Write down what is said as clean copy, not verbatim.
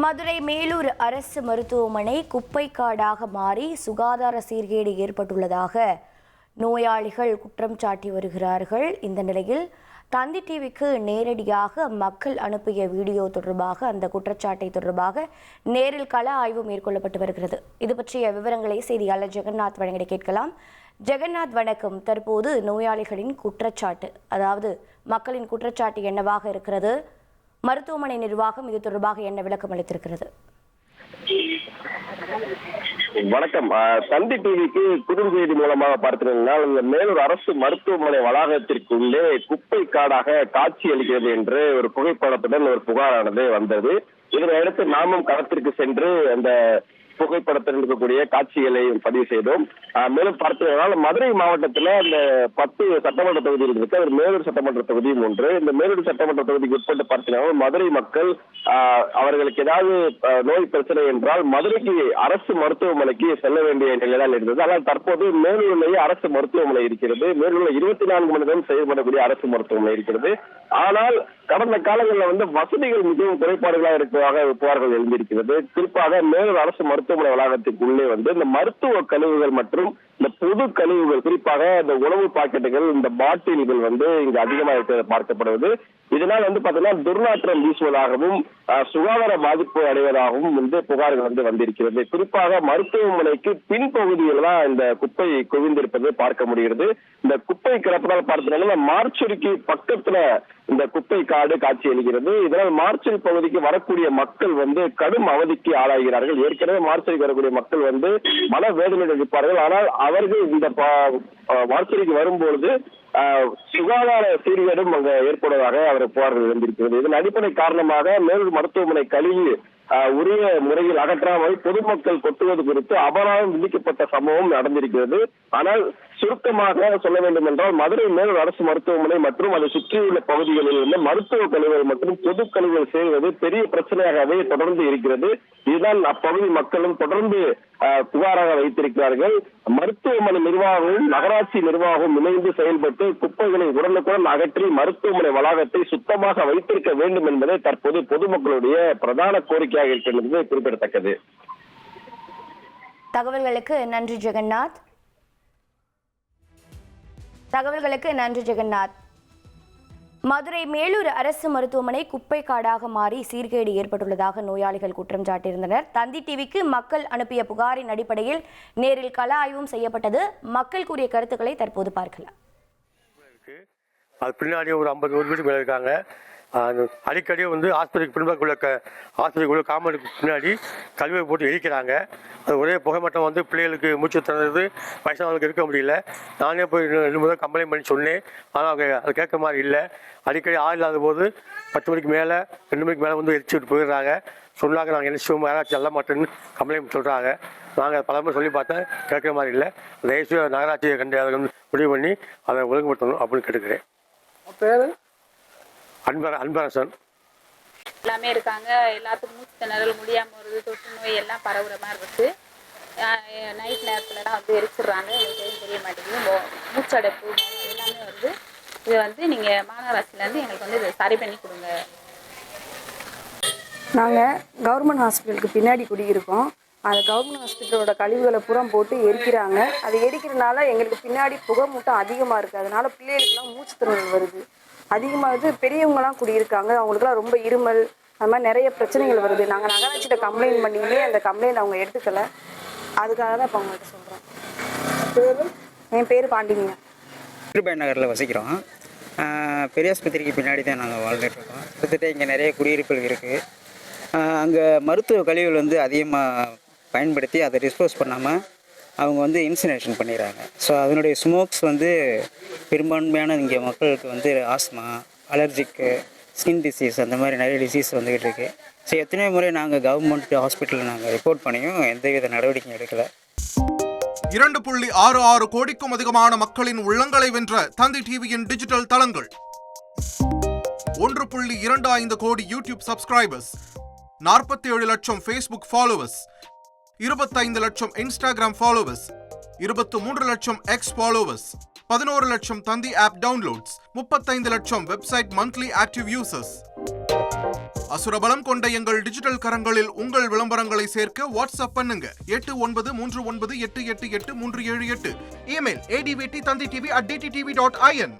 மதுரை மேலூர் அரசு மருத்துவமனை குப்பைக்காடாக மாறி சுகாதார சீர்கேடு ஏற்பட்டுள்ளதாக நோயாளிகள் குற்றம் சாட்டி வருகிறார்கள். இந்த நிலையில் தந்தி டிவிக்கு நேரடியாக மக்கள் அனுப்பிய வீடியோ தொடர்பாக அந்த குற்றச்சாட்டை தொடர்பாக நேரில் கள ஆய்வு மேற்கொள்ளப்பட்டு வருகிறது. இது பற்றிய விவரங்களை செய்தியாளர் ஜெகநாத் வழங்கிட கேட்கலாம். ஜெகநாத், வணக்கம். தற்போது நோயாளிகளின் குற்றச்சாட்டு, அதாவது மக்களின் குற்றச்சாட்டு என்னவாக இருக்கிறது? மருத்துவமனை நிர்வாகம் இது தொடர்பாக என்ன விளக்கம் அளித்திருக்கிறது? வணக்கம். தந்தி டிவிக்கு குறுஞ்செய்தி மூலமாக பார்த்திருந்தால் இந்த மேலூர் அரசு மருத்துவமனை வளாகத்திற்குள்ளே குப்பை காடாக காட்சி அளிக்கிறது என்று ஒரு புகைப்படத்துடன் ஒரு புகாரானது வந்தது. இதனையடுத்து நாமும் களத்திற்கு சென்று அந்த புகைப்படத்தில் இருக்கக்கூடிய காட்சிகளை பதிவு செய்தோம். மேலும் பார்த்தீங்கன்னா மதுரை மாவட்டத்தில் அந்த 10 சட்டமன்ற தொகுதியில் இருக்கு. ஒரு மேலூர் சட்டமன்ற தொகுதியும் ஒன்று. இந்த மேலூர் சட்டமன்ற தொகுதிக்கு உட்பட்டு பார்த்தீங்கன்னா மதுரை மக்கள் அவர்களுக்கு ஏதாவது நோய் பிரச்சனை என்றால் மதுரைக்கு அரசு மருத்துவமனைக்கு செல்ல வேண்டிய நிலைதான் இருந்தது. ஆனால் தற்போது மேலூரிலேயே அரசு மருத்துவமனை இருக்கிறது. மேலூரில் 24 மணி நேரம் செயல்படக்கூடிய அரசு மருத்துவமனை இருக்கிறது. ஆனால் கடந்த காலங்களில் வசதிகள் மிகவும் குறைபாடுகளாக இருப்பதாக புகார்கள் எழுந்திருக்கிறது. குறிப்பாக மேலூர் அரசு மருத்துவமனை வளாகத்திற்குள்ளே இந்த மருத்துவ கழிவுகள் மற்றும் இந்த பொது கழிவுகள், குறிப்பாக இந்த உணவு பாக்கெட்டுகள், இந்த பாட்டில்கள் இங்கு அதிகமாக இருக்கிறது பார்க்கப்படுவது. இதனால் பாத்தீங்கன்னா துர்நாற்றம் வீசுவதாகவும் சுகாதார பாதிப்பு அடைவதாகவும் புகார்கள் வந்திருக்கிறது. குறிப்பாக மருத்துவமனைக்கு பின்பகுதியில் தான் இந்த குப்பை குவிந்திருப்பது பார்க்க முடிகிறது. இந்த குப்பை கிடப்பதால் பார்த்தீங்கன்னா மார்ச்சுரிக்கு பக்கத்துல இந்த குப்பை காடு காட்சி அளிக்கிறது. இதனால் மார்ச்சரி பகுதிக்கு வரக்கூடிய மக்கள் கடும் அவதிக்கு ஆளாகிறார்கள். ஏற்கனவே மார்ச்சரிக்கு வரக்கூடிய மக்கள் மன வேதனையில் இருப்பார்கள். ஆனால் அவர்கள் இந்த மார்ச்சரிக்கு வரும்பொழுது சுகாதார சீர்கேடும் அங்கு ஏற்படுவதாக அவர் புகார்கள் எழுந்திருக்கிறது. இதன் அடிப்படை காரணமாக மேலூர் மருத்துவமனை கழிவு உரிய முறையில் அகற்றாமல் பொதுமக்கள் கொட்டுவது குறித்து அபராதம் விதிக்கப்பட்ட சம்பவம் நடந்திருக்கிறது. ஆனால் சுருக்கமாக சொல்ல வேண்டும் என்றால் மதுரை மேலூர் அரசு மருத்துவமனை மற்றும் அதை சுற்றியுள்ள பகுதிகளில் மருத்துவ கழிவுகள் மற்றும் பொது கழிவுகள் சேர்வது பெரிய பிரச்சனையாகவே தொடர்ந்து இருக்கிறது. இதுதான் அப்பகுதி மக்களும் தொடர்ந்து புகாராக வைத்திருக்கிறார்கள். மருத்துவமனை நிர்வாகமும் நகராட்சி நிர்வாகமும் இணைந்து செயல்பட்டு குப்பைகளை உடனுக்குடன் அகற்றி மருத்துவமனை வளாகத்தை சுத்தமாக வைத்திருக்க வேண்டும் என்பதே தற்போது பொதுமக்களுடைய பிரதான கோரிக்கையாக இருக்கிறது குறிப்பிடத்தக்கது. தகவல்களுக்கு நன்றி ஜெகநாத். மதுரை மேலூர் அரசு மருத்துவமனை குப்பை காடாக மாறி சீர்கேடு ஏற்பட்டுள்ளதாக நோயாளிகள் குற்றம் சாட்டியிருந்தனர். தந்தி டிவிக்கு மக்கள் அனுப்பிய புகாரின் அடிப்படையில் நேரில் கள ஆய்வும் செய்யப்பட்டது. மக்கள் கூறிய கருத்துக்களை தற்போது பார்க்கலாம். அது பின்னாடி ஒரு 50 வீட்டுக்கு மேலே இருக்காங்க. அடிக்கடி ஆஸ்பத்திரிக்கு பின்பக்குள்ள ஆஸ்பத்திரிக்குள்ள காம்பவுண்டுக்கு பின்னாடி கழிவை போட்டு எரிக்கிறாங்க. அது ஒரே புகைமட்டம் பிள்ளைகளுக்கு மூச்சு திறந்தது, வயசானவங்களுக்கு இருக்க முடியல. நானே போய் 2 முறை கம்ப்ளைண்ட் பண்ணி சொன்னேன். ஆனால் அவங்க அதை கேட்க மாதிரி இல்லை. அடிக்கடி ஆள் இல்லாத போது 10 மணிக்கு மேலே 2 மணிக்கு மேலே எரிச்சு விட்டு போயிடுறாங்க. சொன்னாங்க நாங்கள் என்ன செய்வோம், யாராச்சும் நல்ல மாட்டேன்னு கம்ப்ளைண்ட் சொல்கிறாங்க. நாங்கள் பல முறை சொல்லி பார்த்தேன், கேட்குற மாதிரி இல்லை. தயவுசெய்து நகராட்சியை கண்டு அதை முடிவு பண்ணி அதை ஒழுங்குபடுத்தணும் அப்படின்னு கேட்டுக்கிறேன். பேர் அன்பரசன். எல்லாமே இருக்காங்க. எல்லாத்துக்கும் மூச்சு திணறல், முடியாமல் வருது, தொற்று நோய் எல்லாம் பரவுற மாதிரி இருக்குது. நைட் நேரத்துலலாம் எரிச்சிடுறாங்க. எங்களுக்கு தெரிய மாட்டேங்குது. மூச்சடைப்பு எல்லாமே இது நீங்கள் மாநகராட்சியிலேருந்து எங்களுக்கு இதை சரி பண்ணி கொடுங்க. நாங்கள் கவர்மெண்ட் ஹாஸ்பிட்டலுக்கு பின்னாடி குடியிருக்கோம். அந்த கவர்மெண்ட் ஹாஸ்பிட்டலோட கழிவுகளை புறம் போட்டு எரிக்கிறாங்க. அது எரிக்கிறதுனால எங்களுக்கு பின்னாடி புகை மூட்டம் அதிகமாக இருக்குது. அதனால பிள்ளைகளுக்குலாம் மூச்சு திணறல் வருது அதிகமாக. பெரியவங்களாம் குடியிருக்காங்க. அவங்களுக்குலாம் ரொம்ப இருமல், அது மாதிரி நிறைய பிரச்சனைகள் வருது. நாங்கள் நகராட்சியிட்ட கம்ப்ளைண்ட் பண்ணியுமே அந்த கம்ப்ளைண்ட் அவங்க எடுத்துக்கலை. அதுக்காக தான் இப்போ அவங்கள்ட்ட சொல்கிறேன். என் பேர் பாண்டிங்க. திருபாய் நகரில் வசிக்கிறோம். பெரிய ஆஸ்பத்திரிக்கு பின்னாடி தான் நாங்கள் வாழ்ந்துட்டுருக்கோம். கிட்டத்தட்ட இங்கே நிறைய குடியிருப்புகள் இருக்குது. அங்கே மருத்துவ கழிவுகள் அதிகமாக பயன்படுத்தி அதை டிஸ்போஸ் பண்ணாமல் அவங்க இன்சினரேஷன் பண்ணிடுறாங்க. ஸோ அதனுடைய ஸ்மோக்ஸ் பெரும்பான்மையான இங்கே மக்களுக்கு ஆஸ்மா, அலர்ஜிக்கு, ஸ்கின் டிசீஸ் அந்த மாதிரி நிறைய டிசீஸ் வந்துக்கிட்டு இருக்குது. ஸோ எத்தனை முறை நாங்கள் கவர்மெண்ட் ஹாஸ்பிட்டலில் நாங்கள் ரிப்போர்ட் பண்ணியும் எந்தவித நடவடிக்கையும் எடுக்கலை. 2.66 கோடிக்கும் அதிகமான மக்களின் உள்ளங்களை வென்ற தந்தி டிவியின் டிஜிட்டல் தளங்கள், 1.25 கோடி யூடியூப் சப்ஸ்கிரைபர்ஸ், 47 லட்சம் ஃபேஸ்புக் ஃபாலோவர்ஸ், 25 லட்சம் இன்ஸ்டாகிராம் ஃபாலோவர்ஸ், 23 லட்சம் எக்ஸ் ஃபாலோவர்ஸ், 11 லட்சம் தந்தி ஆப் டவுன்லோட்ஸ், 35 லட்சம் வெப்சைட் மந்த்லி ஆக்டிவ் யூசர்ஸ், அசுரபலம் கொண்ட எங்கள் டிஜிட்டல் கரங்களில் உங்கள் விளம்பரங்களை சேர்க்க வாட்ஸ்அப் பண்ணுங்க 8939888838. Email advt.tantitv@dttv.in.